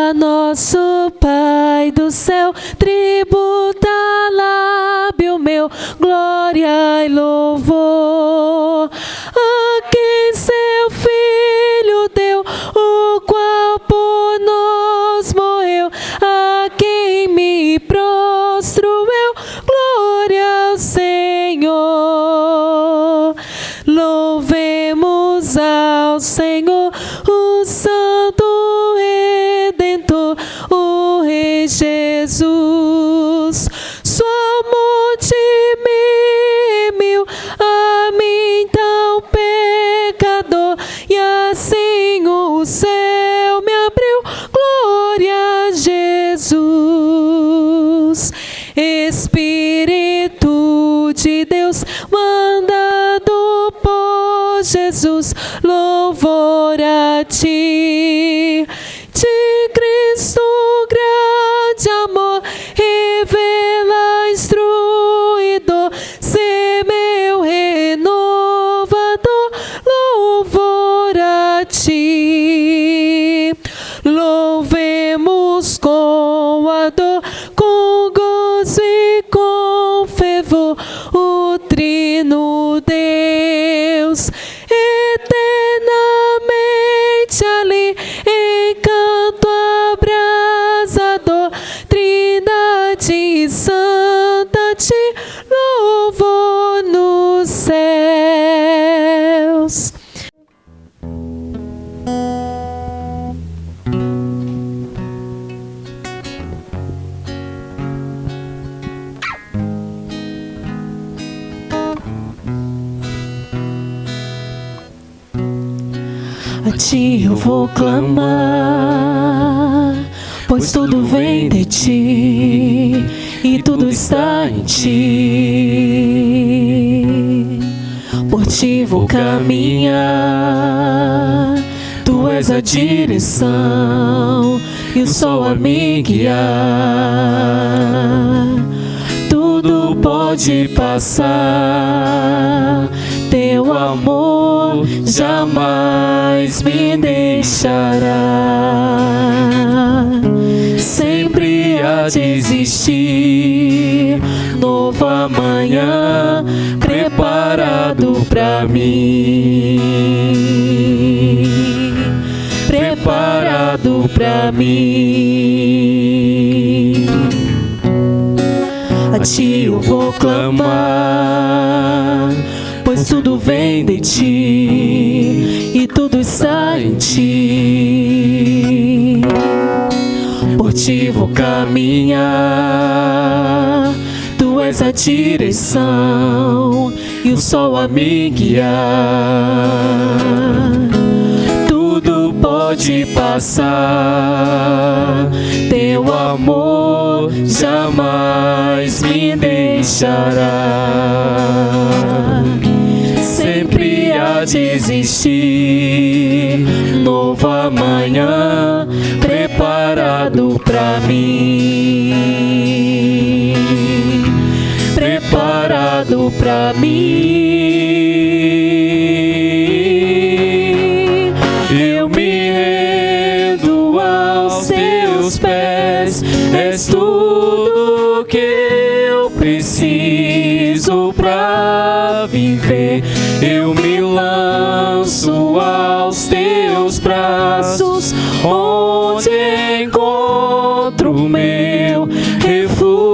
a nosso Pai do céu, tributa lábio meu, glória e louvor. A quem seu Filho deu, o qual por nós morreu, a quem me prostro eu, glória ao Senhor. Louvemos ao Senhor, o Santo Redentor, o Rei Jesus. Seu amor te me remiu, a mim tão pecador, e assim o céu me abriu, glória a Jesus. Espírito de Deus, mandado por Jesus, louvor a ti. De Cristo grande amor, revela instruidor, ser meu renovador, louvor a ti. Louvemos com a dor, com gozo e com fervor, o Trino Deus, eternamente ali, em canto abrasador, Trindade Santa, te louvor nos céus. A ti eu vou clamar, pois tudo vem de ti e tudo está em ti. Por ti vou caminhar, tu és a direção e o sol a me guiar. Tudo pode passar, teu amor jamais me deixará. Sempre há de existir novo amanhã preparado pra mim, preparado pra mim. A ti eu vou clamar, pois tudo vem de ti e tudo está em ti. Por ti vou caminhar, tu és a direção e o sol a me guiar. Tudo pode passar, teu amor jamais me deixará. Sempre há de existir novo amanhã preparado pra mim, preparado pra mim. Eu me rendo aos teus pés, és tudo que eu preciso pra viver. Eu me lanço aos teus braços, onde encontro o meu refúgio.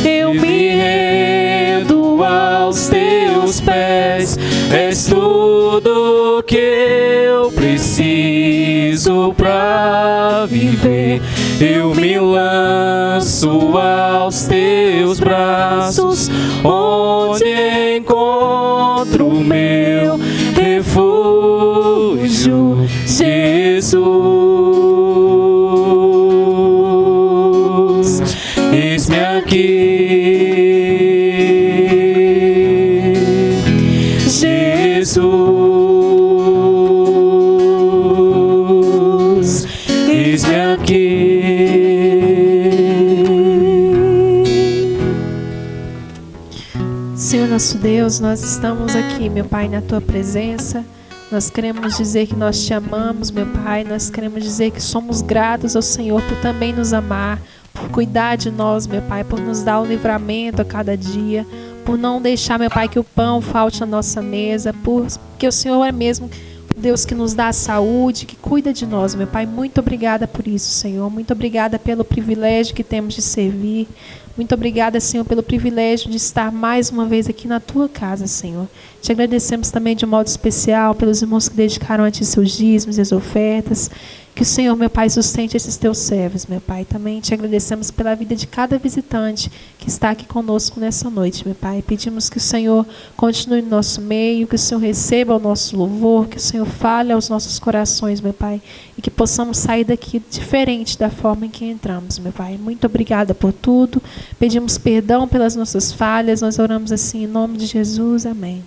Eu me rendo aos teus pés, és tudo que eu preciso pra viver. Eu me lanço aos teus braços, onde encontro o meu refúgio, Jesus. Eis-me aqui, Jesus. Eis-me aqui. Senhor nosso Deus, nós estamos aqui, meu Pai, na Tua presença, Nós queremos dizer que nós te amamos, meu Pai. Nós queremos dizer que somos gratos ao Senhor por também nos amar, por cuidar de nós, meu Pai, por nos dar o livramento a cada dia, por não deixar, meu Pai, que o pão falte na nossa mesa, porque o Senhor é mesmo Deus que nos dá a saúde, que cuida de nós, meu Pai. Muito obrigada por isso, Senhor. Muito obrigada pelo privilégio que temos de servir. Muito obrigada, Senhor, pelo privilégio de estar mais uma vez aqui na Tua casa, Senhor. Te agradecemos também de modo especial pelos irmãos que dedicaram a Ti seus dízimos e as ofertas. Que o Senhor, meu Pai, sustente esses Teus servos, meu Pai. Também te agradecemos pela vida de cada visitante que está aqui conosco nessa noite, meu Pai. Pedimos que o Senhor continue no nosso meio, que o Senhor receba o nosso louvor, que o Senhor fale aos nossos corações, meu Pai, e que possamos sair daqui diferente da forma em que entramos, meu Pai. Muito obrigada por tudo. Pedimos perdão pelas nossas falhas. Nós oramos assim em nome de Jesus. Amém.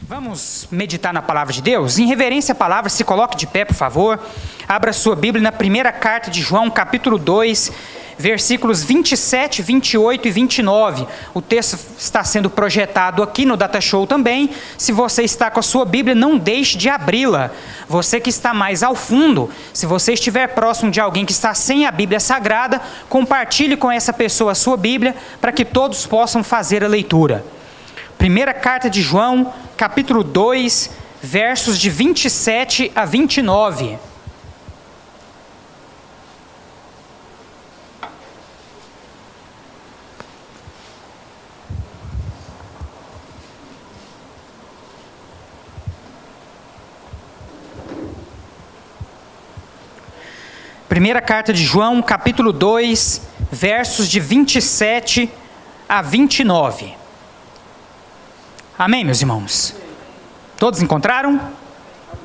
Vamos meditar na palavra de Deus? Em reverência à palavra, se coloque de pé, por favor. Abra sua Bíblia na primeira carta de João, capítulo 2, versículos 27, 28 e 29. O texto está sendo projetado aqui no Data Show também. Se você está com a sua Bíblia, não deixe de abri-la. Você que está mais ao fundo, se você estiver próximo de alguém que está sem a Bíblia Sagrada, compartilhe com essa pessoa a sua Bíblia, para que todos possam fazer a leitura. Primeira carta de João, capítulo 2, versos de 27 a 29. Primeira carta de João, capítulo 2, versos de 27 a 29. Amém, meus irmãos? Todos encontraram?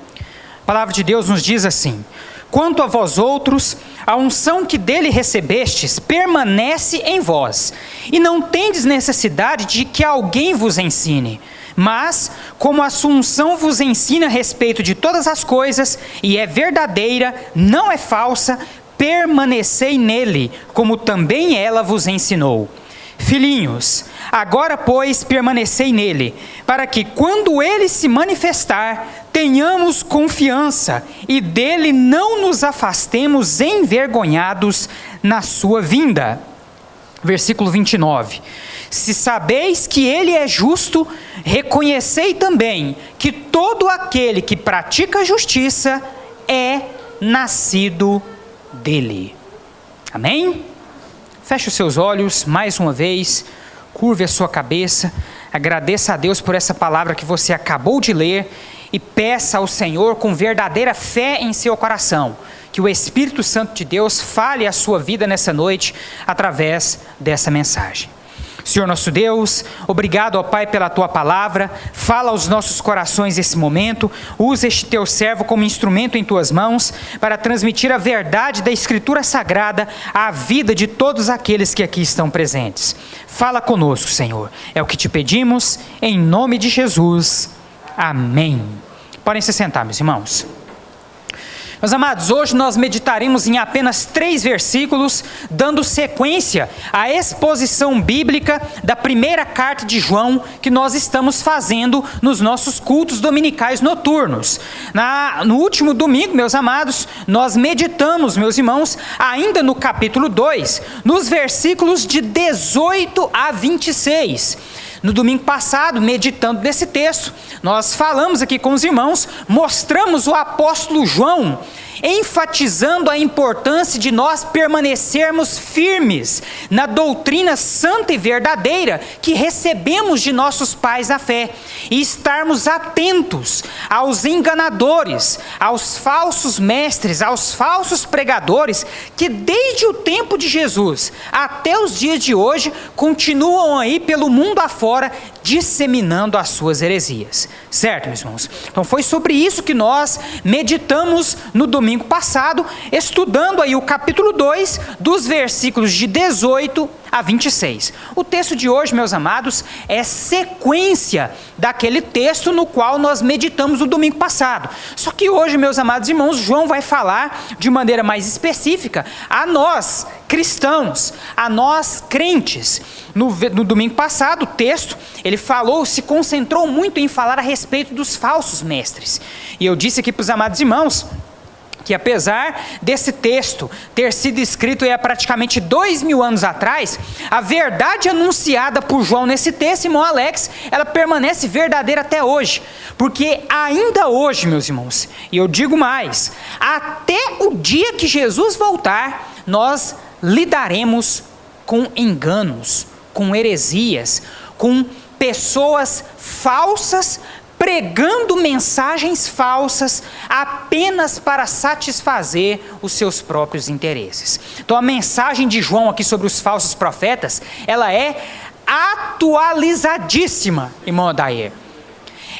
A palavra de Deus nos diz assim: quanto a vós outros, a unção que dele recebestes permanece em vós, e não tendes necessidade de que alguém vos ensine. Mas, como a sua unção vos ensina a respeito de todas as coisas, e é verdadeira, não é falsa, permanecei nele, como também ela vos ensinou. Filhinhos, agora, pois, permanecei nele, para que, quando ele se manifestar, tenhamos confiança e dele não nos afastemos envergonhados na sua vinda. Versículo 29. Se sabeis que ele é justo, reconhecei também que todo aquele que pratica a justiça é nascido dele. Amém? Feche os seus olhos mais uma vez, curve a sua cabeça, agradeça a Deus por essa palavra que você acabou de ler e peça ao Senhor com verdadeira fé em seu coração, que o Espírito Santo de Deus fale a sua vida nessa noite através dessa mensagem. Senhor nosso Deus, obrigado, ó Pai, pela Tua palavra. Fala aos nossos corações esse momento. Usa este Teu servo como instrumento em Tuas mãos para transmitir a verdade da Escritura Sagrada à vida de todos aqueles que aqui estão presentes. Fala conosco, Senhor. É o que te pedimos, em nome de Jesus. Amém. Podem se sentar, meus irmãos. Meus amados, hoje nós meditaremos em apenas 3 versículos, dando sequência à exposição bíblica da primeira carta de João, que nós estamos fazendo nos nossos cultos dominicais noturnos. No último domingo, meus amados, nós meditamos, meus irmãos, ainda no capítulo 2, nos versículos de 18 a 26. No domingo passado, meditando nesse texto, nós falamos aqui com os irmãos, mostramos o apóstolo João enfatizando a importância de nós permanecermos firmes na doutrina santa e verdadeira que recebemos de nossos pais da fé e estarmos atentos aos enganadores, aos falsos mestres, aos falsos pregadores que desde o tempo de Jesus até os dias de hoje continuam aí pelo mundo afora disseminando as suas heresias. Certo, meus irmãos? Então foi sobre isso que nós meditamos no domingo domingo passado, estudando aí o capítulo 2, dos versículos de 18 a 26. O texto de hoje, meus amados, é sequência daquele texto no qual nós meditamos no domingo passado. Só que hoje, meus amados irmãos, João vai falar de maneira mais específica a nós, cristãos, a nós, crentes. No domingo passado, o texto, ele se concentrou muito em falar a respeito dos falsos mestres. E eu disse aqui para os amados irmãos que apesar desse texto ter sido escrito há praticamente 2000 anos atrás, a verdade anunciada por João nesse texto, irmão Alex, ela permanece verdadeira até hoje. Porque ainda hoje, meus irmãos, e eu digo mais, até o dia que Jesus voltar, nós lidaremos com enganos, com heresias, com pessoas falsas, pregando mensagens falsas apenas para satisfazer os seus próprios interesses. Então a mensagem de João aqui sobre os falsos profetas, ela é atualizadíssima, irmão Adair.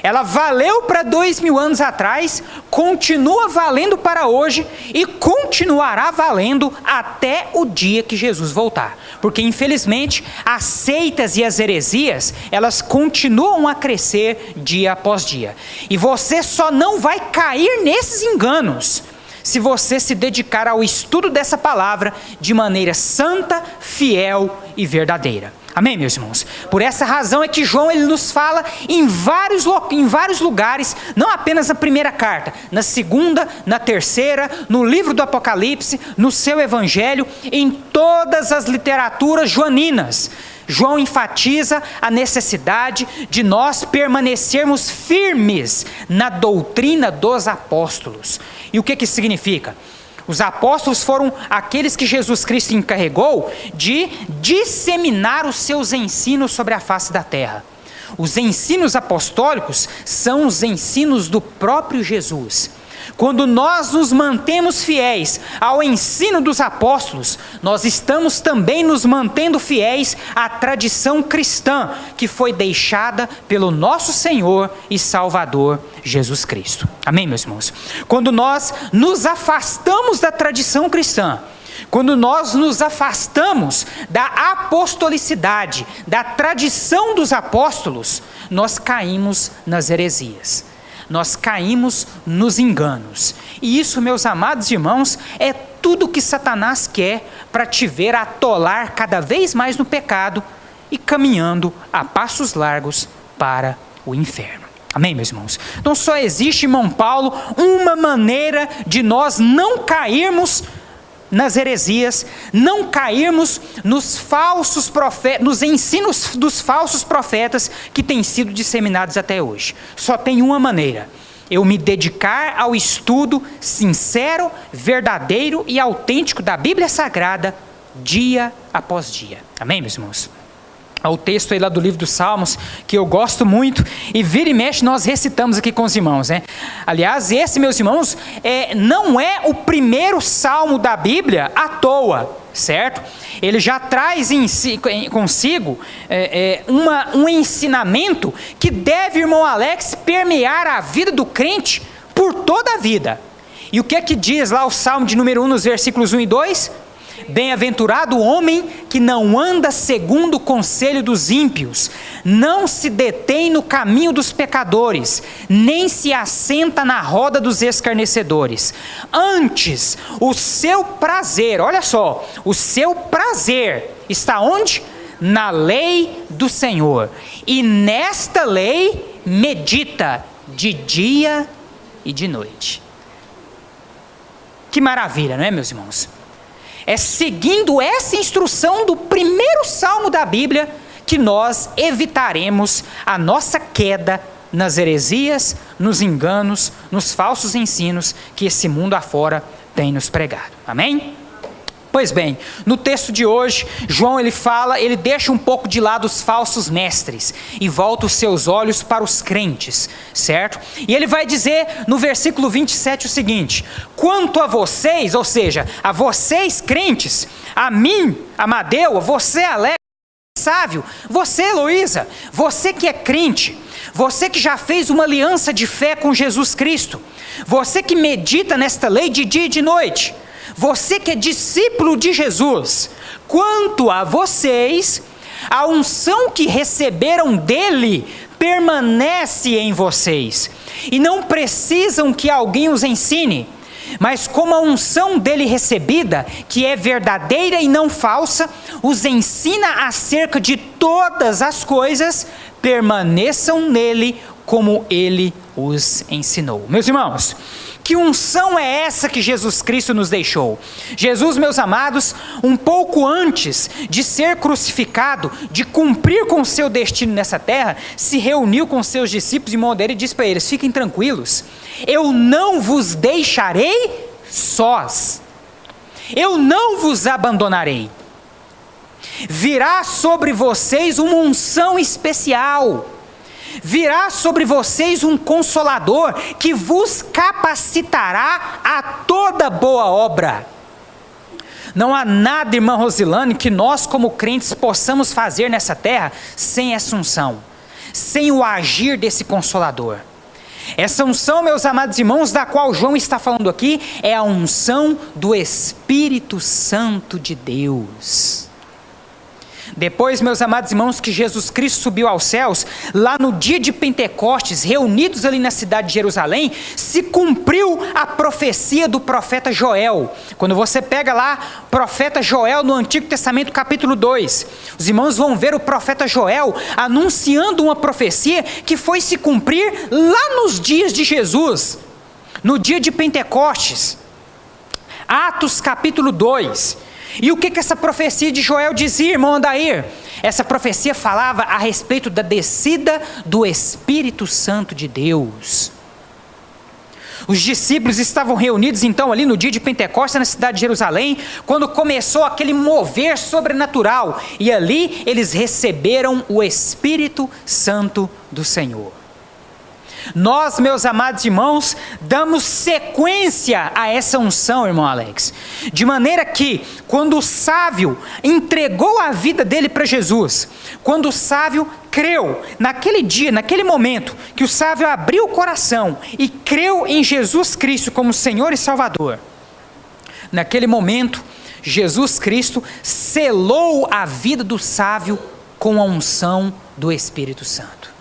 Ela valeu para 2000 anos atrás, continua valendo para hoje e continuará valendo até o dia que Jesus voltar. Porque, infelizmente, as seitas e as heresias, elas continuam a crescer dia após dia. E você só não vai cair nesses enganos se você se dedicar ao estudo dessa palavra de maneira santa, fiel e verdadeira. Amém, meus irmãos? Por essa razão é que João ele nos fala em vários lugares, não apenas na primeira carta, na segunda, na terceira, no livro do Apocalipse, no seu evangelho, em todas as literaturas joaninas. João enfatiza a necessidade de nós permanecermos firmes na doutrina dos apóstolos. E o que isso significa? Os apóstolos foram aqueles que Jesus Cristo encarregou de disseminar os seus ensinos sobre a face da terra. Os ensinos apostólicos são os ensinos do próprio Jesus. Quando nós nos mantemos fiéis ao ensino dos apóstolos, nós estamos também nos mantendo fiéis à tradição cristã que foi deixada pelo nosso Senhor e Salvador Jesus Cristo. Amém, meus irmãos? Quando nós nos afastamos da tradição cristã, quando nós nos afastamos da apostolicidade, da tradição dos apóstolos, nós caímos nas heresias. Nós caímos nos enganos. E isso, meus amados irmãos, é tudo que Satanás quer para te ver atolar cada vez mais no pecado e caminhando a passos largos para o inferno. Amém, meus irmãos? Então só existe, irmão Paulo, uma maneira de nós não cairmos nas heresias, não cairmos nos falsos profetas, nos ensinos dos falsos profetas que têm sido disseminados até hoje. Só tem uma maneira: eu me dedicar ao estudo sincero, verdadeiro e autêntico da Bíblia Sagrada, dia após dia. Amém, meus irmãos? Ao texto aí lá do livro dos Salmos, que eu gosto muito, e vira e mexe nós recitamos aqui com os irmãos, né? Aliás, esse, meus irmãos, não é o primeiro salmo da Bíblia à toa, certo? Ele já traz consigo um ensinamento que deve, irmão Alex, permear a vida do crente por toda a vida. E o que é que diz lá o Salmo de número 1, nos versículos 1 e 2? Bem-aventurado o homem que não anda segundo o conselho dos ímpios, não se detém no caminho dos pecadores, nem se assenta na roda dos escarnecedores. Antes, o seu prazer, olha só, o seu prazer está onde? Na lei do Senhor. E nesta lei medita de dia e de noite. Que maravilha, não é, meus irmãos? É seguindo essa instrução do primeiro salmo da Bíblia que nós evitaremos a nossa queda nas heresias, nos enganos, nos falsos ensinos que esse mundo afora tem nos pregado. Amém? Pois bem, no texto de hoje, João ele deixa um pouco de lado os falsos mestres e volta os seus olhos para os crentes, certo? E ele vai dizer no versículo 27 o seguinte: quanto a vocês, ou seja, a vocês crentes, a mim, Amadeu, a você, Alex, Sávio, você, Heloísa, você que é crente, você que já fez uma aliança de fé com Jesus Cristo, você que medita nesta lei de dia e de noite, você que é discípulo de Jesus, quanto a vocês, a unção que receberam dele permanece em vocês, e não precisam que alguém os ensine, mas como a unção dele recebida, que é verdadeira e não falsa, os ensina acerca de todas as coisas, permaneçam nele como ele os ensinou. Meus irmãos, que unção é essa que Jesus Cristo nos deixou? Jesus, meus amados, um pouco antes de ser crucificado, de cumprir com o seu destino nessa terra, se reuniu com seus discípulos de mão dele e disse para eles: fiquem tranquilos, eu não vos deixarei sós, eu não vos abandonarei, virá sobre vocês uma unção especial, virá sobre vocês um Consolador que vos capacitará a toda boa obra. Não há nada, irmã Rosilane, que nós como crentes possamos fazer nessa terra sem essa unção, sem o agir desse Consolador. Essa unção, meus amados irmãos, da qual João está falando aqui, é a unção do Espírito Santo de Deus. Depois, meus amados irmãos, que Jesus Cristo subiu aos céus, lá no dia de Pentecostes, reunidos ali na cidade de Jerusalém, se cumpriu a profecia do profeta Joel. Quando você pega lá, profeta Joel no Antigo Testamento, capítulo 2, os irmãos vão ver o profeta Joel anunciando uma profecia que foi se cumprir lá nos dias de Jesus, no dia de Pentecostes. Atos capítulo 2. E o que essa profecia de Joel dizia, irmão Adair? Essa profecia falava a respeito da descida do Espírito Santo de Deus. Os discípulos estavam reunidos então ali no dia de Pentecostes na cidade de Jerusalém, quando começou aquele mover sobrenatural, e ali eles receberam o Espírito Santo do Senhor. Nós, meus amados irmãos, damos sequência a essa unção, irmão Alex, de maneira que, quando o sábio entregou a vida dele para Jesus, quando o sábio creu, naquele dia, naquele momento, que o sábio abriu o coração e creu em Jesus Cristo como Senhor e Salvador, naquele momento, Jesus Cristo selou a vida do sábio com a unção do Espírito Santo.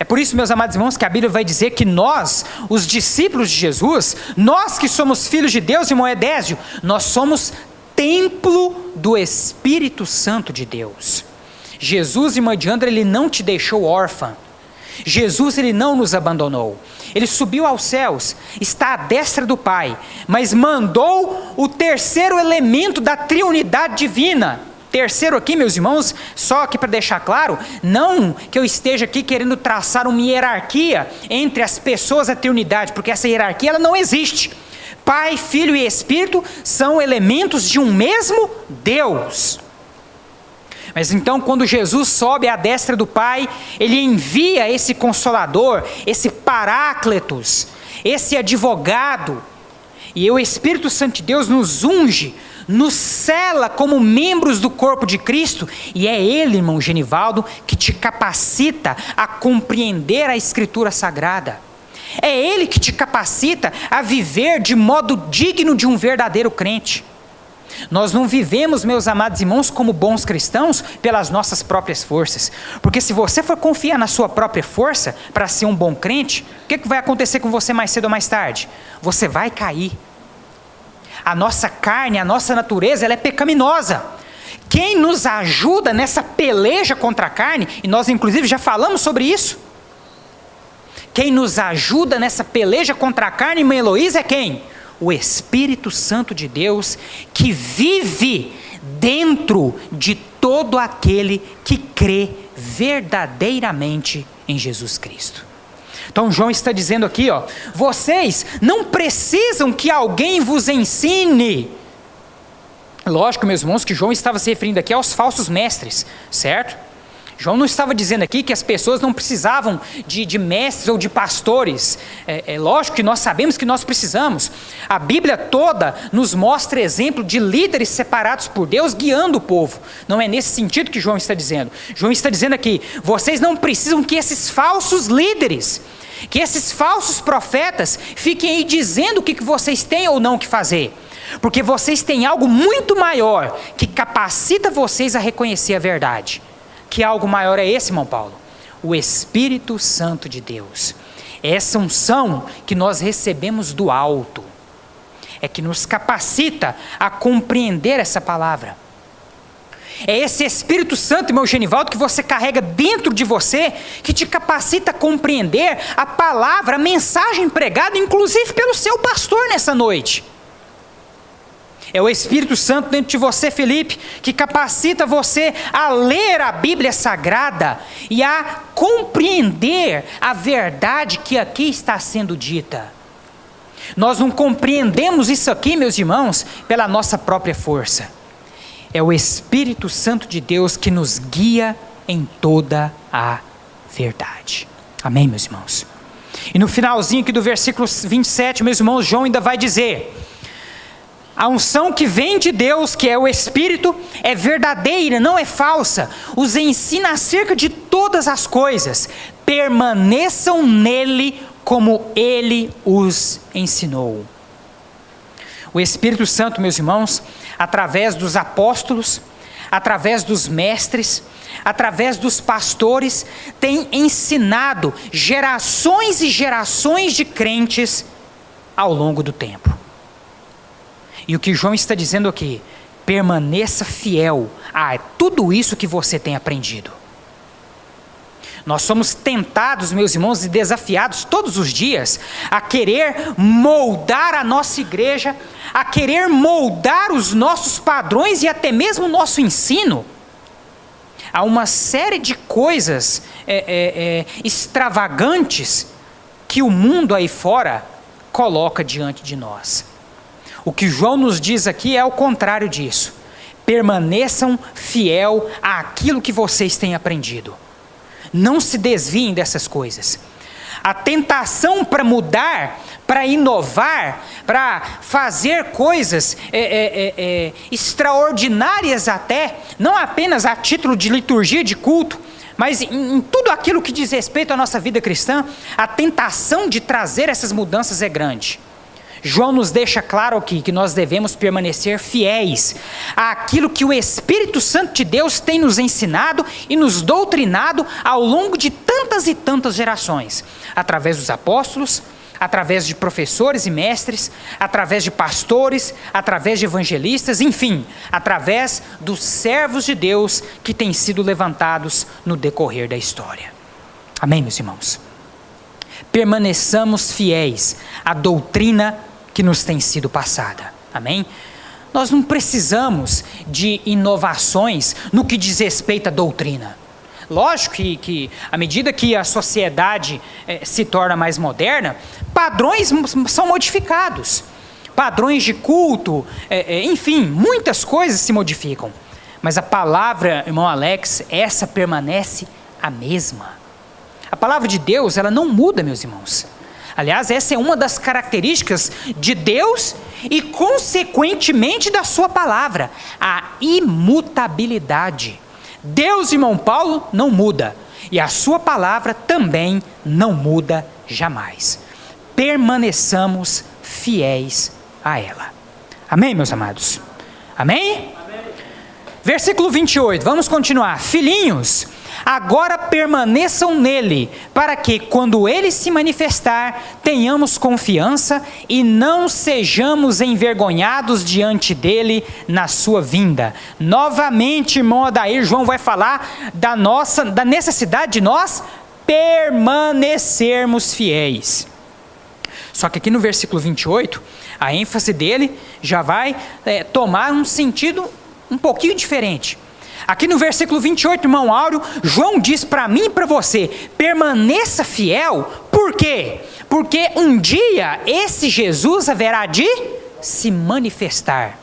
É por isso, meus amados irmãos, que a Bíblia vai dizer que nós, os discípulos de Jesus, nós que somos filhos de Deus, irmão Edésio, nós somos templo do Espírito Santo de Deus. Jesus, irmã Diandra, ele não te deixou órfã. Jesus, ele não nos abandonou. Ele subiu aos céus, está à destra do Pai, mas mandou o terceiro elemento da triunidade divina. Terceiro aqui, meus irmãos, só aqui para deixar claro, não que eu esteja aqui querendo traçar uma hierarquia entre as pessoas da triunidade, porque essa hierarquia ela não existe. Pai, Filho e Espírito são elementos de um mesmo Deus. Mas então, quando Jesus sobe à destra do Pai, ele envia esse Consolador, esse Parácletos, esse advogado, e o Espírito Santo de Deus nos unge, nos sela como membros do corpo de Cristo, e é Ele, irmão Genivaldo, que te capacita a compreender a Escritura Sagrada. É Ele que te capacita a viver de modo digno de um verdadeiro crente. Nós não vivemos, meus amados irmãos, como bons cristãos pelas nossas próprias forças, porque se você for confiar na sua própria força para ser um bom crente, o que vai acontecer com você mais cedo ou mais tarde? Você vai cair. A nossa carne, a nossa natureza, ela é pecaminosa. Quem nos ajuda nessa peleja contra a carne, e nós inclusive já falamos sobre isso, quem nos ajuda nessa peleja contra a carne, irmã Heloísa, é quem? O Espírito Santo de Deus, que vive dentro de todo aquele que crê verdadeiramente em Jesus Cristo. Então João está dizendo aqui, vocês não precisam que alguém vos ensine. Lógico, meus irmãos, que João estava se referindo aqui aos falsos mestres, certo? João não estava dizendo aqui que as pessoas não precisavam de mestres ou de pastores. É lógico que nós sabemos que nós precisamos. A Bíblia toda nos mostra exemplo de líderes separados por Deus guiando o povo. Não é nesse sentido que João está dizendo. João está dizendo aqui, vocês não precisam que esses falsos líderes, que esses falsos profetas fiquem aí dizendo o que vocês têm ou não que fazer. Porque vocês têm algo muito maior que capacita vocês a reconhecer a verdade. Que algo maior é esse, irmão Paulo? O Espírito Santo de Deus. Essa unção que nós recebemos do alto é que nos capacita a compreender essa palavra. É esse Espírito Santo, irmão Genivaldo, que você carrega dentro de você, que te capacita a compreender a palavra, a mensagem pregada, inclusive pelo seu pastor nessa noite. É o Espírito Santo dentro de você, Felipe, que capacita você a ler a Bíblia Sagrada e a compreender a verdade que aqui está sendo dita. Nós não compreendemos isso aqui, meus irmãos, pela nossa própria força. É o Espírito Santo de Deus que nos guia em toda a verdade. Amém, meus irmãos? E no finalzinho aqui do versículo 27, meus irmãos, João ainda vai dizer: a unção que vem de Deus, que é o Espírito, é verdadeira, não é falsa. Os ensina acerca de todas as coisas. Permaneçam nele como ele os ensinou. O Espírito Santo, meus irmãos, através dos apóstolos, através dos mestres, através dos pastores, tem ensinado gerações e gerações de crentes ao longo do tempo. E o que João está dizendo aqui, permaneça fiel a tudo isso que você tem aprendido. Nós somos tentados, meus irmãos, e desafiados todos os dias a querer moldar a nossa igreja, a querer moldar os nossos padrões e até mesmo o nosso ensino. Há uma série de coisas extravagantes que o mundo aí fora coloca diante de nós. O que João nos diz aqui é o contrário disso. Permaneçam fiel àquilo que vocês têm aprendido. Não se desviem dessas coisas. A tentação para mudar, para inovar, para fazer coisas extraordinárias até, não apenas a título de liturgia de culto, mas em tudo aquilo que diz respeito à nossa vida cristã, a tentação de trazer essas mudanças é grande. João nos deixa claro aqui que nós devemos permanecer fiéis àquilo que o Espírito Santo de Deus tem nos ensinado e nos doutrinado ao longo de tantas e tantas gerações, através dos apóstolos, através de professores e mestres, através de pastores, através de evangelistas, enfim, através dos servos de Deus que têm sido levantados no decorrer da história. Amém, meus irmãos? Permaneçamos fiéis à doutrina que nos tem sido passada. Amém? Nós não precisamos de inovações no que diz respeito à doutrina. Lógico que à medida que a sociedade se torna mais moderna, padrões são modificados. Padrões de culto, enfim, muitas coisas se modificam. Mas a palavra, irmão Alex, essa permanece a mesma. A palavra de Deus, ela não muda, meus irmãos. Aliás, essa é uma das características de Deus e, consequentemente, da sua palavra, a imutabilidade. Deus, irmão Paulo, não muda, e a sua palavra também não muda jamais. Permaneçamos fiéis a ela. Amém, meus amados? Amém? Amém. Versículo 28, vamos continuar. Filhinhos, agora permaneçam nele, para que, quando ele se manifestar, tenhamos confiança e não sejamos envergonhados diante dele na sua vinda. Novamente, irmão Adair, João vai falar da necessidade de nós permanecermos fiéis. Só que aqui no versículo 28, a ênfase dele já vai tomar um sentido um pouquinho diferente. Aqui no versículo 28, irmão Áureo, João diz para mim e para você, permaneça fiel, por quê? Porque um dia esse Jesus haverá de se manifestar.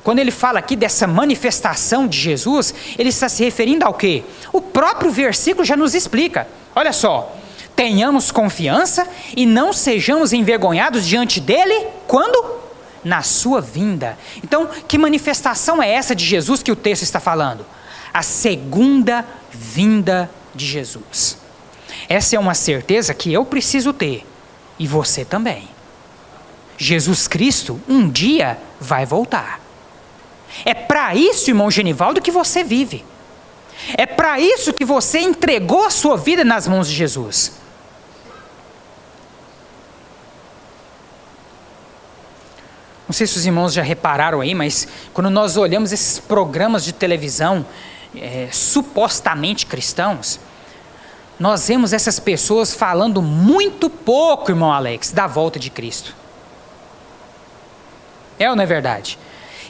Quando ele fala aqui dessa manifestação de Jesus, ele está se referindo ao quê? O próprio versículo já nos explica. Olha só. Tenhamos confiança e não sejamos envergonhados diante dele, quando? Na sua vinda. Então, que manifestação é essa de Jesus que o texto está falando? A segunda vinda de Jesus. Essa é uma certeza que eu preciso ter, e você também. Jesus Cristo um dia vai voltar. É para isso, irmão Genivaldo, que você vive. É para isso que você entregou a sua vida nas mãos de Jesus. Não sei se os irmãos já repararam aí, mas quando nós olhamos esses programas de televisão supostamente cristãos, nós vemos essas pessoas falando muito pouco, irmão Alex, da volta de Cristo. É ou não é verdade?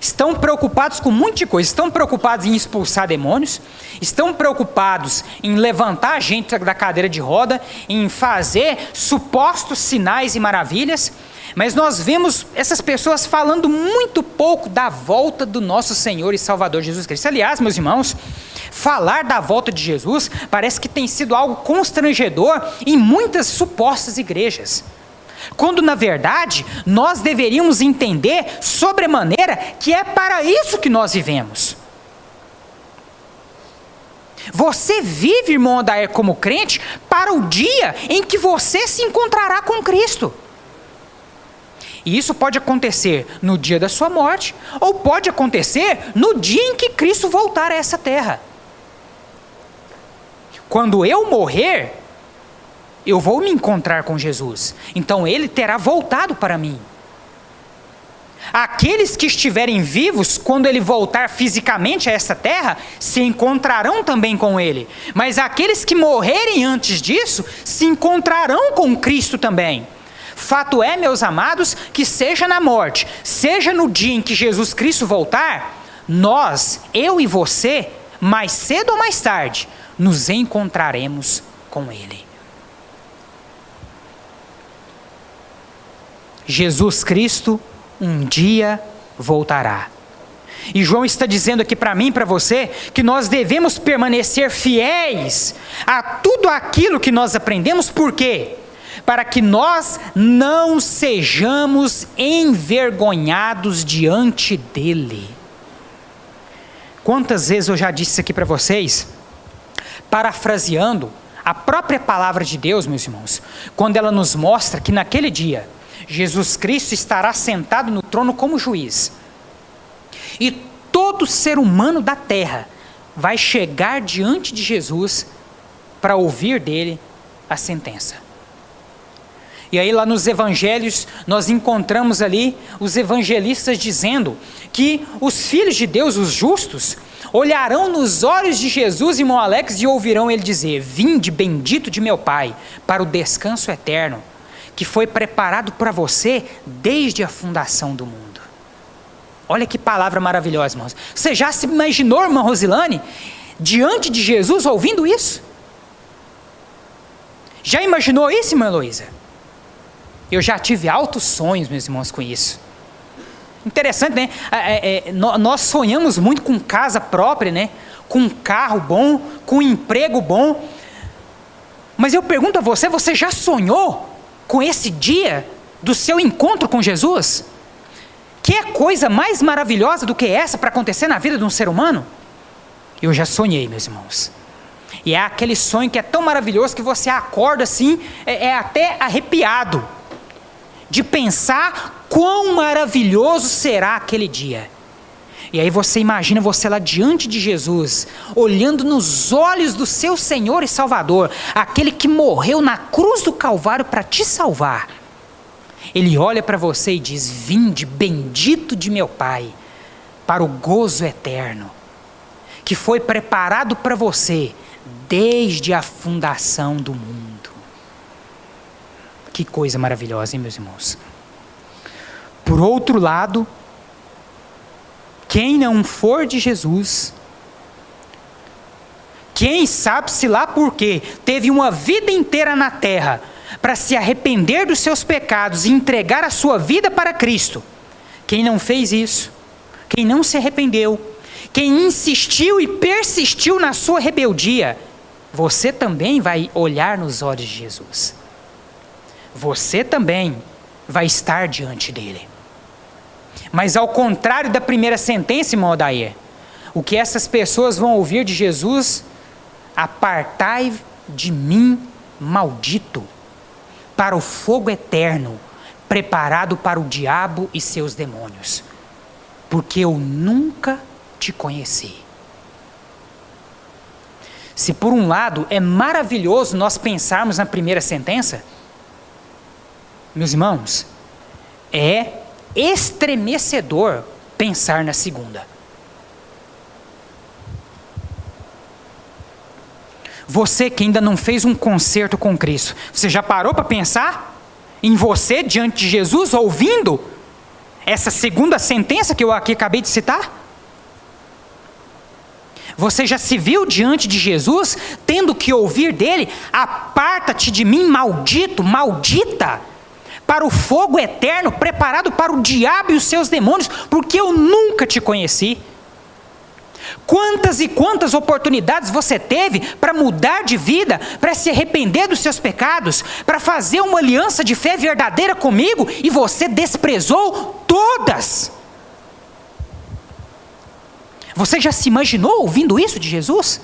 Estão preocupados com muita coisa, estão preocupados em expulsar demônios, estão preocupados em levantar a gente da cadeira de roda, em fazer supostos sinais e maravilhas, mas nós vemos essas pessoas falando muito pouco da volta do nosso Senhor e Salvador Jesus Cristo. Aliás, meus irmãos, falar da volta de Jesus parece que tem sido algo constrangedor em muitas supostas igrejas. Quando, na verdade, nós deveríamos entender sobremaneira que é para isso que nós vivemos. Você vive, irmão Adair, como crente, para o dia em que você se encontrará com Cristo. E isso pode acontecer no dia da sua morte, ou pode acontecer no dia em que Cristo voltar a essa terra. Quando eu morrer, eu vou me encontrar com Jesus. Então ele terá voltado para mim. Aqueles que estiverem vivos, quando ele voltar fisicamente a esta terra, se encontrarão também com ele. Mas aqueles que morrerem antes disso, se encontrarão com Cristo também. Fato é, meus amados, que seja na morte, seja no dia em que Jesus Cristo voltar, nós, eu e você, mais cedo ou mais tarde, nos encontraremos com ele. Jesus Cristo um dia voltará. E João está dizendo aqui para mim e para você que nós devemos permanecer fiéis a tudo aquilo que nós aprendemos. Por quê? Para que nós não sejamos envergonhados diante dele. Quantas vezes eu já disse isso aqui para vocês, parafraseando a própria palavra de Deus, meus irmãos, quando ela nos mostra que naquele dia, Jesus Cristo estará sentado no trono como juiz. E todo ser humano da terra vai chegar diante de Jesus para ouvir dele a sentença. E aí lá nos evangelhos nós encontramos ali os evangelistas dizendo que os filhos de Deus, os justos, olharão nos olhos de Jesus, irmão Alex, e ouvirão ele dizer: vinde bendito de meu Pai para o descanso eterno, que foi preparado para você desde a fundação do mundo. Olha que palavra maravilhosa, irmãos. Você já se imaginou, irmã Rosilane, diante de Jesus ouvindo isso? Já imaginou isso, irmã Heloísa? Eu já tive altos sonhos, meus irmãos, com isso. Interessante, né? Nós sonhamos muito com casa própria, né? Com um carro bom, com um emprego bom. Mas eu pergunto a você, você já sonhou com esse dia do seu encontro com Jesus? Que é coisa mais maravilhosa do que essa para acontecer na vida de um ser humano? Eu já sonhei, meus irmãos. E é aquele sonho que é tão maravilhoso que você acorda assim, até arrepiado, de pensar quão maravilhoso será aquele dia. E aí você imagina você lá diante de Jesus, olhando nos olhos do seu Senhor e Salvador, aquele que morreu na cruz do Calvário para te salvar. Ele olha para você e diz: vinde bendito de meu Pai, para o gozo eterno, que foi preparado para você desde a fundação do mundo. Que coisa maravilhosa, hein, meus irmãos? Por outro lado, quem não for de Jesus, quem sabe-se lá por quê, teve uma vida inteira na terra para se arrepender dos seus pecados e entregar a sua vida para Cristo, quem não fez isso, quem não se arrependeu, quem insistiu e persistiu na sua rebeldia, você também vai olhar nos olhos de Jesus. Você também vai estar diante dele. Mas ao contrário da primeira sentença, irmão Odair, o que essas pessoas vão ouvir de Jesus: apartai de mim, maldito, para o fogo eterno, preparado para o diabo e seus demônios, porque eu nunca te conheci. Se por um lado é maravilhoso nós pensarmos na primeira sentença, meus irmãos, é estremecedor pensar na segunda. Você que ainda não fez um concerto com Cristo, você já parou para pensar em você diante de Jesus, ouvindo essa segunda sentença que eu aqui acabei de citar? Você já se viu diante de Jesus, tendo que ouvir dele: aparta-te de mim, maldito, maldita, para o fogo eterno, preparado para o diabo e os seus demônios, porque eu nunca te conheci? Quantas e quantas oportunidades você teve para mudar de vida, para se arrepender dos seus pecados, para fazer uma aliança de fé verdadeira comigo, e você desprezou todas? Você já se imaginou ouvindo isso de Jesus?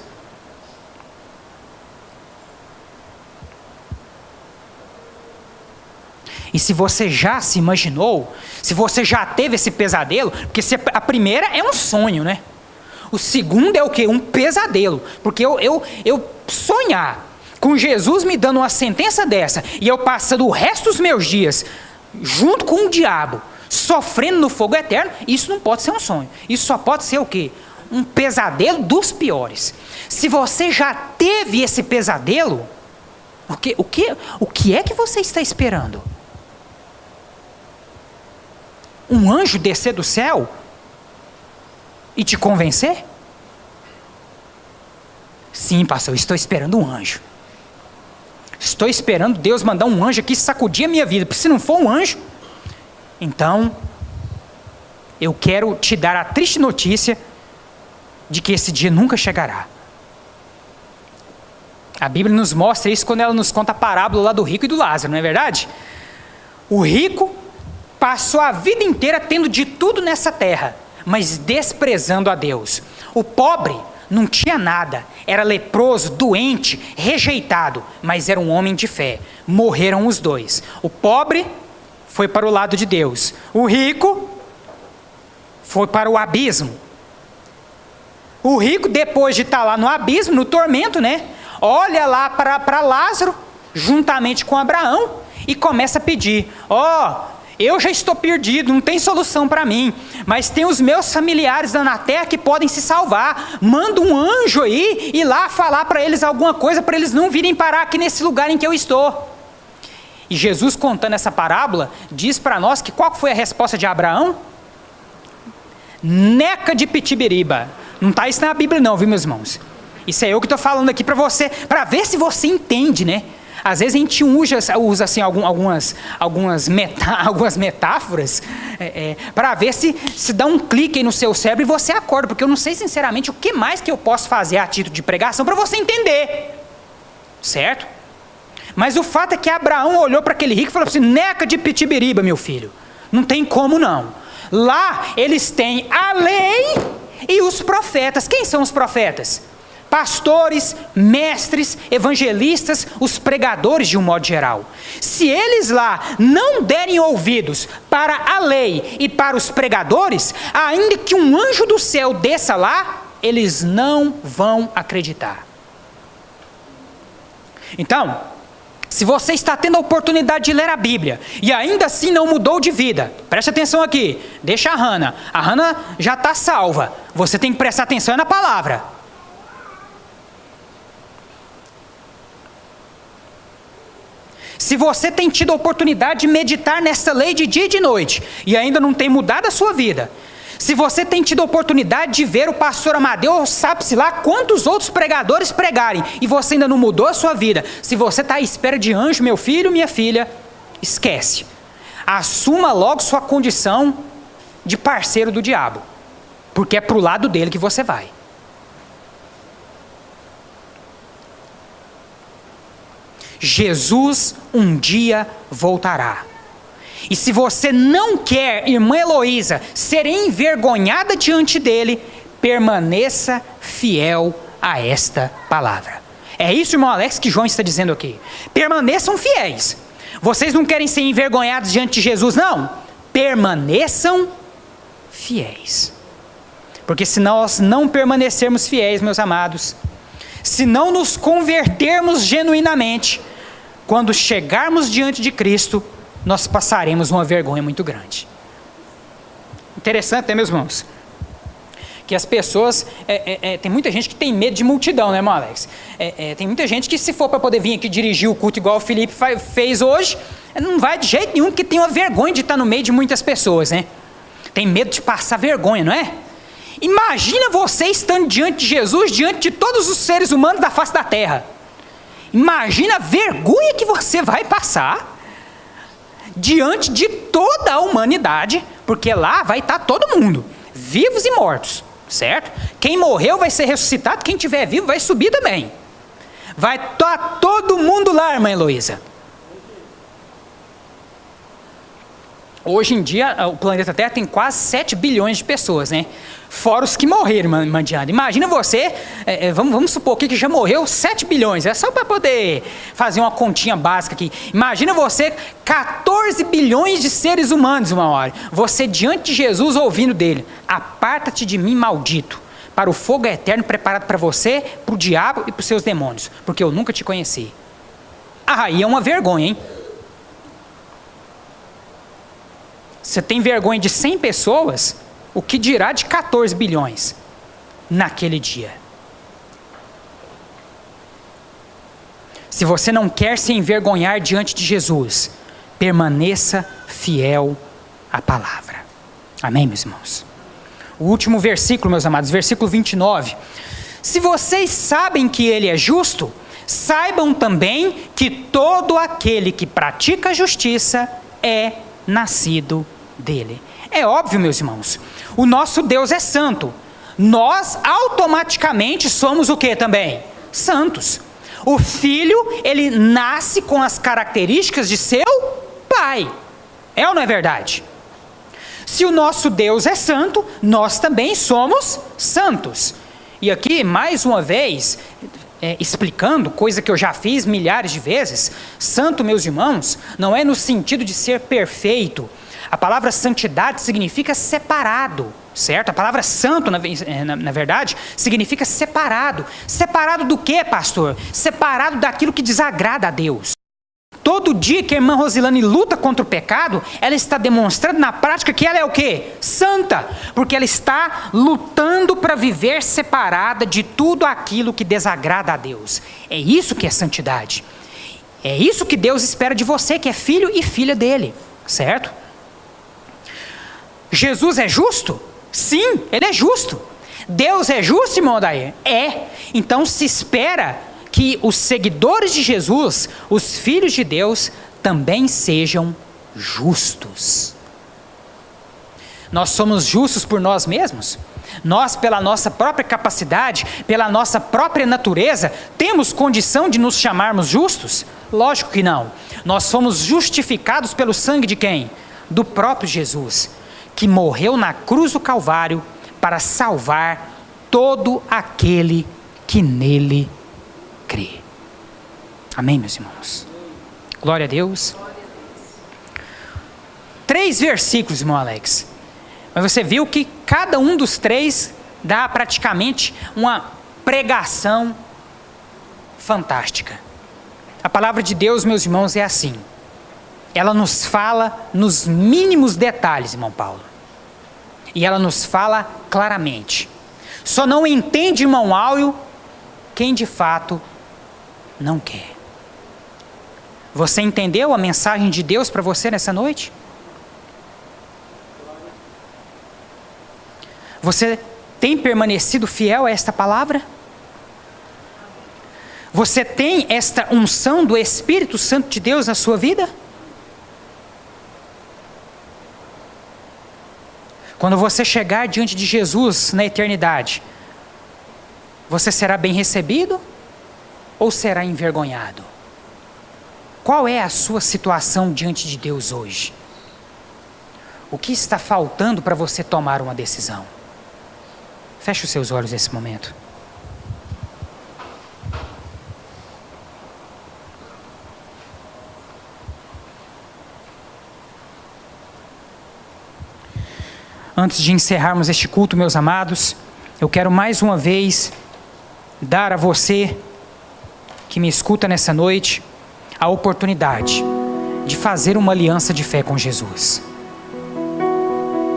E se você já se imaginou, se você já teve esse pesadelo, porque a primeira é um sonho, né? O segundo é o quê? Um pesadelo. Porque eu sonhar com Jesus me dando uma sentença dessa, e eu passando o resto dos meus dias junto com o diabo, sofrendo no fogo eterno, isso não pode ser um sonho. Isso só pode ser o quê? Um pesadelo dos piores. Se você já teve esse pesadelo, o que é que você está esperando? Um anjo descer do céu e te convencer? Sim, pastor, eu estou esperando um anjo. Estou esperando Deus mandar um anjo aqui sacudir a minha vida, porque se não for um anjo, então eu quero te dar a triste notícia de que esse dia nunca chegará. A Bíblia nos mostra isso quando ela nos conta a parábola lá do rico e do Lázaro, não é verdade? O rico passou a vida inteira tendo de tudo nessa terra, mas desprezando a Deus. O pobre não tinha nada, era leproso, doente, rejeitado, mas era um homem de fé. Morreram os dois. O pobre foi para o lado de Deus, o rico foi para o abismo. O rico, depois de estar lá no abismo, no tormento, né? Olha lá para Lázaro, juntamente com Abraão, e começa a pedir: eu já estou perdido, não tem solução para mim, mas tem os meus familiares lá na terra que podem se salvar. Manda um anjo aí ir lá falar para eles alguma coisa, para eles não virem parar aqui nesse lugar em que eu estou. E Jesus, contando essa parábola, diz para nós que qual foi a resposta de Abraão? Neca de pitibiriba. Não está isso na Bíblia não, viu, meus irmãos? Isso é eu que estou falando aqui para você, para ver se você entende, né? Às vezes a gente usa assim, algumas metáforas para ver se dá um clique aí no seu cérebro e você acorda, porque eu não sei sinceramente o que mais que eu posso fazer a título de pregação para você entender, certo? Mas o fato é que Abraão olhou para aquele rico e falou assim: neca de pitibiriba, meu filho, não tem como não. Lá eles têm a lei e os profetas. Quem são os profetas? Pastores, mestres, evangelistas, os pregadores de um modo geral. Se eles lá não derem ouvidos para a lei e para os pregadores, ainda que um anjo do céu desça lá, eles não vão acreditar. Então, se você está tendo a oportunidade de ler a Bíblia e ainda assim não mudou de vida, preste atenção aqui, deixa a Hannah já está salva, você tem que prestar atenção na palavra. Se você tem tido a oportunidade de meditar nessa lei de dia e de noite e ainda não tem mudado a sua vida, se você tem tido a oportunidade de ver o pastor Amadeu, sabe-se lá quantos outros pregadores pregarem, e você ainda não mudou a sua vida, se você está à espera de anjo, meu filho, minha filha, esquece. Assuma logo sua condição de parceiro do diabo. porque é para o lado dele que você vai. Jesus um dia voltará. E se você não quer, irmã Heloísa, ser envergonhada diante dele, permaneça fiel a esta palavra. É isso, irmão Alex, que João está dizendo aqui. Permaneçam fiéis. Vocês não querem ser envergonhados diante de Jesus, não? Permaneçam fiéis. Porque se nós não permanecermos fiéis, meus amados, se não nos convertermos genuinamente, quando chegarmos diante de Cristo, nós passaremos uma vergonha muito grande. Interessante, né, meus irmãos? Que as pessoas, tem muita gente que tem medo de multidão, né, irmão Alex? Tem muita gente que, se for para poder vir aqui dirigir o culto igual o Felipe fez hoje, não vai de jeito nenhum, porque tem uma vergonha de estar no meio de muitas pessoas, né? Tem medo de passar vergonha, não é? Imagina você estando diante de Jesus, diante de todos os seres humanos da face da terra. Imagina a vergonha que você vai passar diante de toda a humanidade, porque lá vai estar todo mundo, vivos e mortos, certo? Quem morreu vai ser ressuscitado, quem estiver vivo vai subir também. Vai estar todo mundo lá, irmã Heloísa. Hoje em dia, o planeta Terra tem quase 7 bilhões de pessoas, né? Fora os que morreram, irmã Diana. Imagina você, vamos supor que já morreu 7 bilhões. É só para poder fazer uma continha básica aqui. Imagina você, 14 bilhões de seres humanos, uma hora. Você diante de Jesus ouvindo dele: aparta-te de mim, maldito, para o fogo eterno preparado para você, para o diabo e para os seus demônios, porque eu nunca te conheci. Aí é uma vergonha, hein? Você tem vergonha de 100 pessoas, o que dirá de 14 bilhões naquele dia? Se você não quer se envergonhar diante de Jesus, permaneça fiel à palavra. Amém, meus irmãos? O último versículo, meus amados, versículo 29. Se vocês sabem que ele é justo, saibam também que todo aquele que pratica a justiça é nascido dele. É óbvio, meus irmãos, o nosso Deus é santo. Nós automaticamente somos o que também? Santos. O filho, ele nasce com as características de seu pai. É ou não é verdade? Se o nosso Deus é santo, nós também somos santos. E aqui, mais uma vez, explicando, coisa que eu já fiz milhares de vezes, santo, meus irmãos, não é no sentido de ser perfeito. A palavra santidade significa separado, certo? A palavra santo, na verdade, significa separado. Separado do quê, pastor? Separado daquilo que desagrada a Deus. Todo dia que a irmã Rosilane luta contra o pecado, ela está demonstrando na prática que ela é o quê? Santa. Porque ela está lutando para viver separada de tudo aquilo que desagrada a Deus. É isso que é santidade. É isso que Deus espera de você, que é filho e filha dele, certo? Jesus é justo? Sim, ele é justo. Deus é justo, irmão Odair? É. Então se espera que os seguidores de Jesus, os filhos de Deus, também sejam justos. Nós somos justos por nós mesmos? Nós, pela nossa própria capacidade, pela nossa própria natureza, temos condição de nos chamarmos justos? Lógico que não. Nós somos justificados pelo sangue de quem? Do próprio Jesus, que morreu na cruz do Calvário para salvar todo aquele que nele crê. Amém, meus irmãos? Glória a Deus. 3 versículos, irmão Alex. Mas você viu que cada um dos 3 dá praticamente uma pregação fantástica. A palavra de Deus, meus irmãos, é assim. Ela nos fala nos mínimos detalhes, irmão Paulo. E ela nos fala claramente. Só não entende, irmão Áureo, quem de fato não quer. Você entendeu a mensagem de Deus para você nessa noite? Você tem permanecido fiel a esta palavra? Você tem esta unção do Espírito Santo de Deus na sua vida? Quando você chegar diante de Jesus na eternidade, você será bem recebido ou será envergonhado? Qual é a sua situação diante de Deus hoje? O que está faltando para você tomar uma decisão? Feche os seus olhos nesse momento. Antes de encerrarmos este culto, meus amados, eu quero mais uma vez dar a você que me escuta nessa noite a oportunidade de fazer uma aliança de fé com Jesus.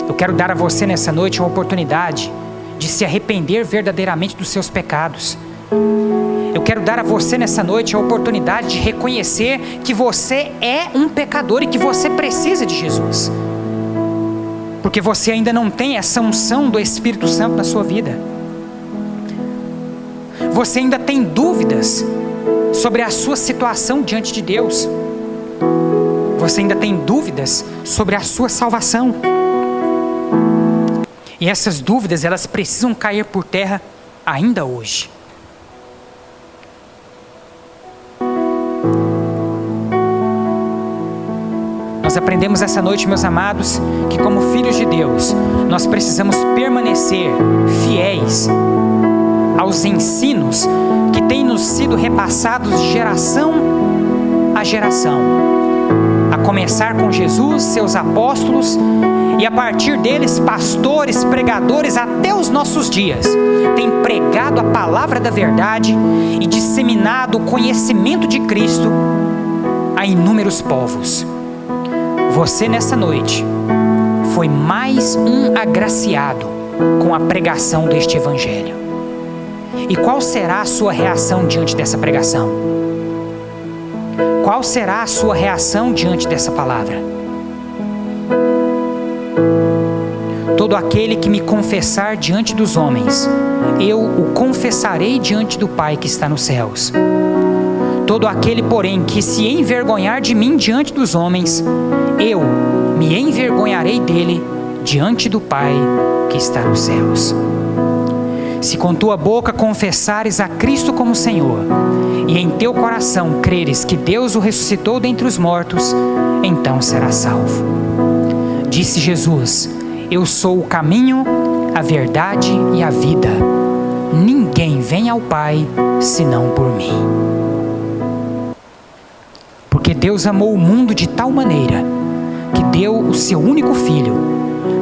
Eu quero dar a você nessa noite a oportunidade de se arrepender verdadeiramente dos seus pecados. Eu quero dar a você nessa noite a oportunidade de reconhecer que você é um pecador e que você precisa de Jesus. Porque você ainda não tem essa unção do Espírito Santo na sua vida. Você ainda tem dúvidas sobre a sua situação diante de Deus. Você ainda tem dúvidas sobre a sua salvação. E essas dúvidas, elas precisam cair por terra ainda hoje. Nós aprendemos essa noite, meus amados, que como filhos de Deus, nós precisamos permanecer fiéis aos ensinos que têm nos sido repassados de geração a geração. A começar com Jesus, seus apóstolos, e a partir deles, pastores, pregadores, até os nossos dias, têm pregado a palavra da verdade e disseminado o conhecimento de Cristo a inúmeros povos. Você nessa noite foi mais um agraciado com a pregação deste Evangelho. E qual será a sua reação diante dessa pregação? Qual será a sua reação diante dessa palavra? Todo aquele que me confessar diante dos homens, eu o confessarei diante do Pai que está nos céus. Todo aquele, porém, que se envergonhar de mim diante dos homens, eu me envergonharei dele diante do Pai que está nos céus. Se com tua boca confessares a Cristo como Senhor, e em teu coração creres que Deus o ressuscitou dentre os mortos, então serás salvo. Disse Jesus: eu sou o caminho, a verdade e a vida. Ninguém vem ao Pai senão por mim. Porque Deus amou o mundo de tal maneira que deu o seu único Filho,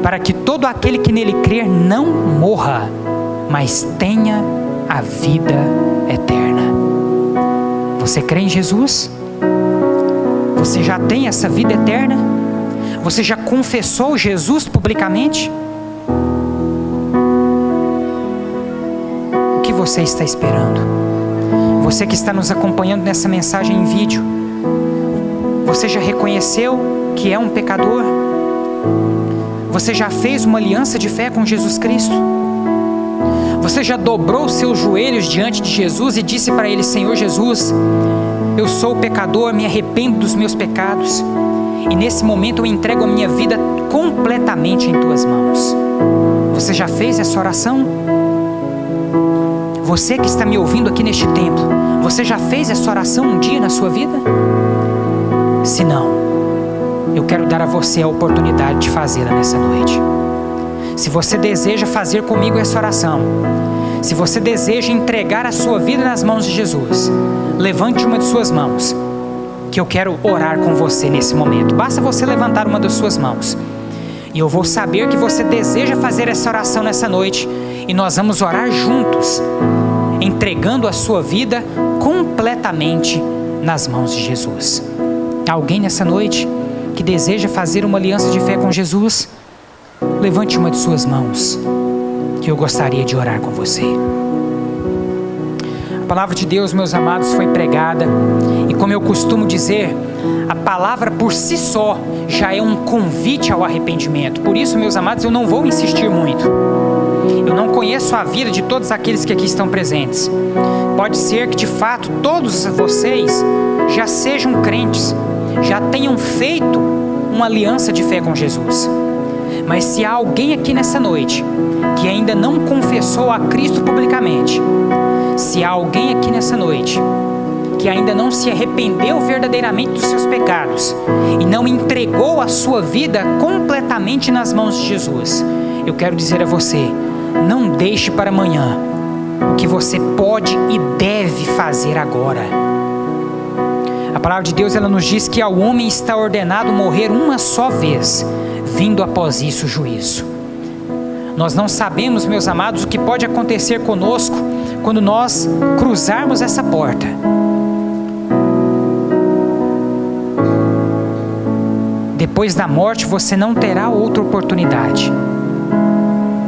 para que todo aquele que nele crer não morra, mas tenha a vida eterna. Você crê em Jesus? Você já tem essa vida eterna? Você já confessou Jesus publicamente? O que você está esperando? Você que está nos acompanhando nessa mensagem em vídeo, você já reconheceu que é um pecador? Você já fez uma aliança de fé com Jesus Cristo? Você já dobrou seus joelhos diante de Jesus e disse para Ele: Senhor Jesus, eu sou pecador, me arrependo dos meus pecados, e nesse momento eu entrego a minha vida completamente em Tuas mãos. Você já fez essa oração? Você que está me ouvindo aqui neste templo, você já fez essa oração um dia na sua vida? Se não, eu quero dar a você a oportunidade de fazê-la nessa noite. Se você deseja fazer comigo essa oração, se você deseja entregar a sua vida nas mãos de Jesus, levante uma de suas mãos, que eu quero orar com você nesse momento. Basta você levantar uma das suas mãos, e eu vou saber que você deseja fazer essa oração nessa noite, e nós vamos orar juntos, entregando a sua vida completamente nas mãos de Jesus. Alguém nessa noite que deseja fazer uma aliança de fé com Jesus? Levante uma de suas mãos, que eu gostaria de orar com você. A palavra de Deus, meus amados, foi pregada, e como eu costumo dizer, a palavra por si só já é um convite ao arrependimento. Por isso, meus amados, eu não vou insistir muito. Eu não conheço a vida de todos aqueles que aqui estão presentes. Pode ser que de fato todos vocês já sejam crentes, já tenham feito uma aliança de fé com Jesus. Mas se há alguém aqui nessa noite que ainda não confessou a Cristo publicamente, se há alguém aqui nessa noite que ainda não se arrependeu verdadeiramente dos seus pecados e não entregou a sua vida completamente nas mãos de Jesus, eu quero dizer a você, não deixe para amanhã o que você pode e deve fazer agora. A palavra de Deus, ela nos diz que ao homem está ordenado morrer uma só vez, vindo após isso o juízo. Nós não sabemos, meus amados, o que pode acontecer conosco quando nós cruzarmos essa porta. Depois da morte você não terá outra oportunidade.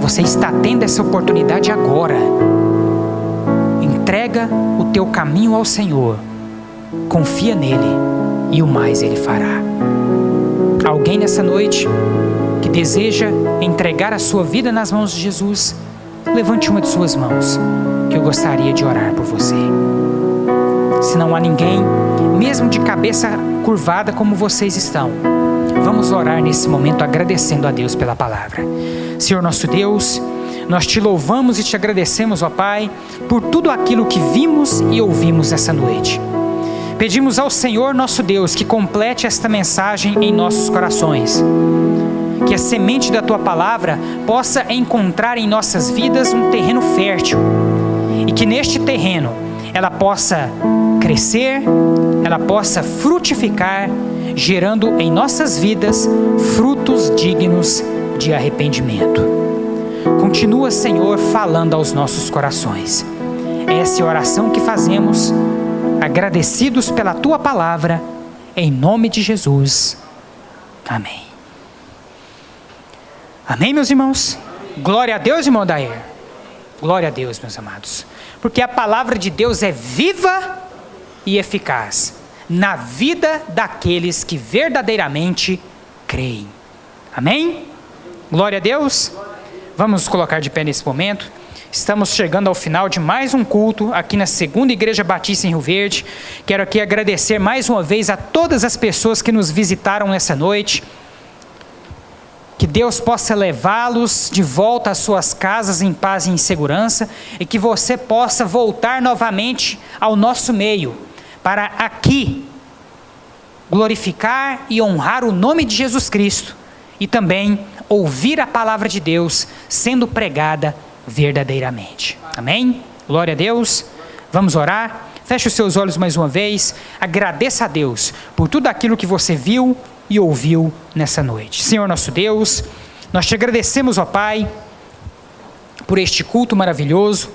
Você está tendo essa oportunidade agora. Entrega o teu caminho ao Senhor. Confia nele e o mais ele fará. Alguém nessa noite que deseja entregar a sua vida nas mãos de Jesus, levante uma de suas mãos, que eu gostaria de orar por você. Se não há ninguém, mesmo de cabeça curvada como vocês estão, vamos orar nesse momento agradecendo a Deus pela palavra. Senhor nosso Deus, nós te louvamos e te agradecemos, ó Pai, por tudo aquilo que vimos e ouvimos essa noite. Pedimos ao Senhor nosso Deus que complete esta mensagem em nossos corações. Que a semente da Tua palavra possa encontrar em nossas vidas um terreno fértil. E que neste terreno ela possa crescer, ela possa frutificar, gerando em nossas vidas frutos dignos de arrependimento. Continua, Senhor, falando aos nossos corações. Essa é a oração que fazemos, agradecidos pela Tua palavra, em nome de Jesus. Amém. Amém, meus irmãos? Glória a Deus, irmão Dair. Glória a Deus, meus amados. Porque a palavra de Deus é viva e eficaz na vida daqueles que verdadeiramente creem. Amém? Glória a Deus. Vamos nos colocar de pé nesse momento. Estamos chegando ao final de mais um culto aqui na Segunda Igreja Batista em Rio Verde. Quero aqui agradecer mais uma vez a todas as pessoas que nos visitaram nessa noite. Que Deus possa levá-los de volta às suas casas em paz e em segurança, e que você possa voltar novamente ao nosso meio, para aqui glorificar e honrar o nome de Jesus Cristo, e também ouvir a palavra de Deus sendo pregada verdadeiramente. Amém? Glória a Deus. Vamos orar. Feche os seus olhos mais uma vez. Agradeça a Deus por tudo aquilo que você viu e ouviu nessa noite. Senhor nosso Deus, nós te agradecemos, ó Pai, por este culto maravilhoso.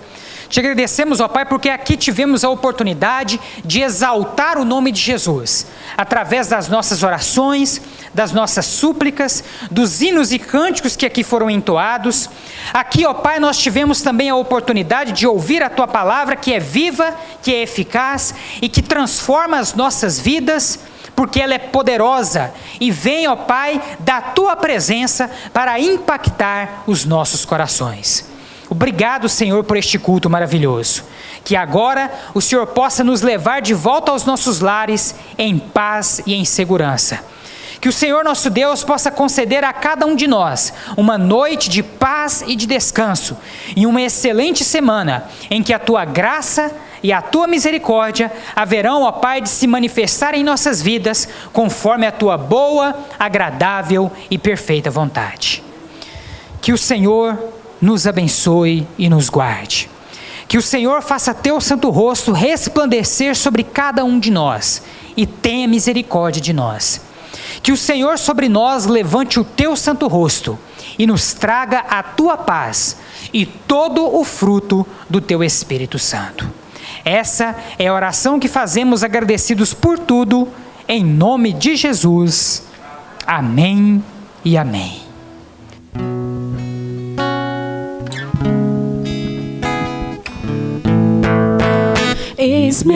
Te agradecemos, ó Pai, porque aqui tivemos a oportunidade de exaltar o nome de Jesus, através das nossas orações, das nossas súplicas, dos hinos e cânticos que aqui foram entoados. Aqui, ó Pai, nós tivemos também a oportunidade de ouvir a Tua palavra, que é viva, que é eficaz e que transforma as nossas vidas, porque ela é poderosa e vem, ó Pai, da Tua presença para impactar os nossos corações. Obrigado, Senhor, por este culto maravilhoso. Que agora o Senhor possa nos levar de volta aos nossos lares em paz e em segurança. Que o Senhor nosso Deus possa conceder a cada um de nós uma noite de paz e de descanso e uma excelente semana em que a Tua graça e a Tua misericórdia haverão, ó Pai, de se manifestar em nossas vidas conforme a Tua boa, agradável e perfeita vontade. Que o Senhor nos abençoe e nos guarde. Que o Senhor faça Teu santo rosto resplandecer sobre cada um de nós e tenha misericórdia de nós. Que o Senhor sobre nós levante o Teu santo rosto e nos traga a Tua paz e todo o fruto do Teu Espírito Santo. Essa é a oração que fazemos agradecidos por tudo, em nome de Jesus. Amém e amém. Eis-me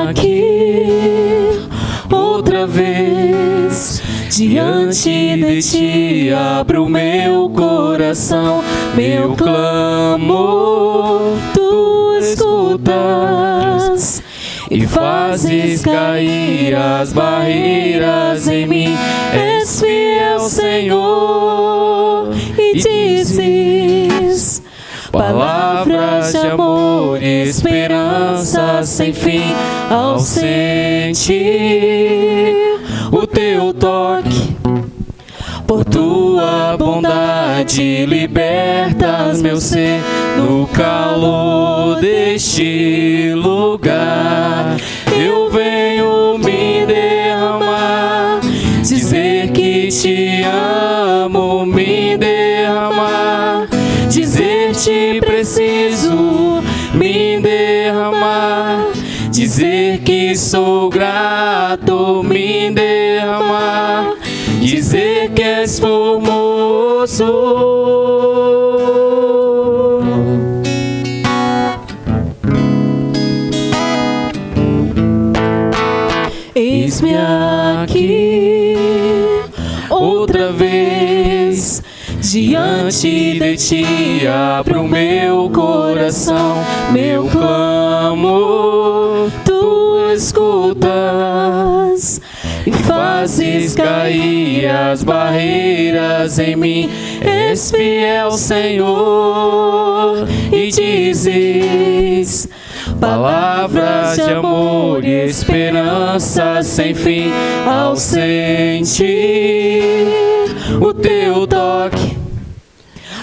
aqui outra vez, diante de Ti abro o meu coração, meu clamor Tu escutas e fazes cair as barreiras em mim. És fiel, Senhor. e dizes palavras de amor e esperança sem fim. Ao sentir o teu toque, por tua bondade libertas meu ser. No calor deste lugar eu venho me derramar, dizer que te amo, me derramar, dizer te preciso, me derramar, dizer que sou grato, me derramar, dizer que és formoso. Eis-me aqui outra vez, diante de ti abro meu coração, meu clamor tu escutas e fazes cair as barreiras em mim. És fiel, Senhor, e dizes palavras de amor e esperança sem fim. Ao sentir o teu toque,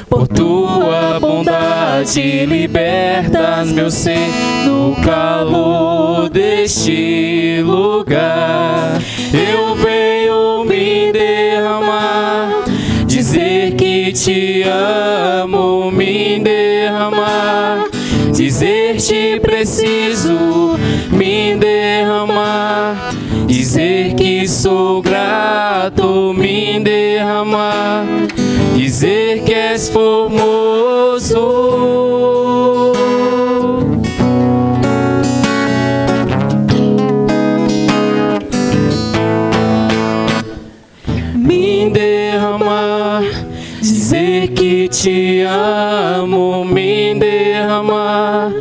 por tua bondade libertas meu ser. No calor deste lugar eu venho me derramar, dizer que te amo, me derramar, dizer te preciso, me derramar, dizer que sou grato, me derramar, dizer que és formoso. Me derramar, dizer que te amo, me derramar,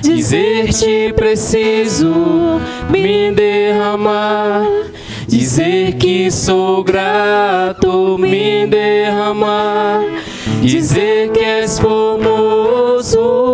dizer te preciso, me derramar, dizer que sou grato, me derramar, dizer que és formoso.